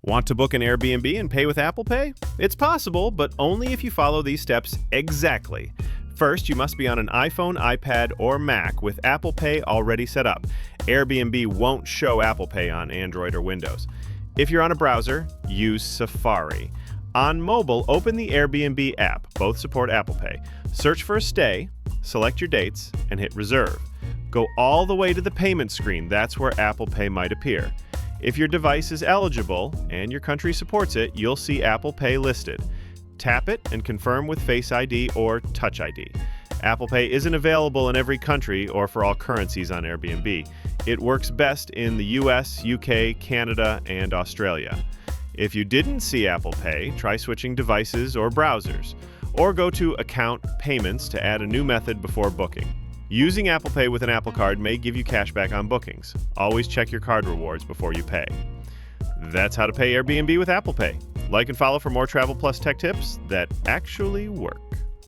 Want to book an Airbnb and pay with Apple Pay? It's possible, but only if you follow these steps exactly. First, you must be on an iPhone, iPad, or Mac with Apple Pay already set up. Airbnb won't show Apple Pay on Android or Windows. If you're on a browser, use Safari. On mobile, open the Airbnb app. Both support Apple Pay. Search for a stay, select your dates, and hit reserve. Go all the way to the payment screen. That's where Apple Pay might appear. If your device is eligible and your country supports it, you'll see Apple Pay listed. Tap it and confirm with Face ID or Touch ID. Apple Pay isn't available in every country or for all currencies on Airbnb. It works best in the US, UK, Canada, and Australia. If you didn't see Apple Pay, try switching devices or browsers, or go to Account Payments to add a new method before booking. Using Apple Pay with an Apple Card may give you cash back on bookings. Always check your card rewards before you pay. That's how to pay Airbnb with Apple Pay. Like and follow for more Travel Plus tech tips that actually work.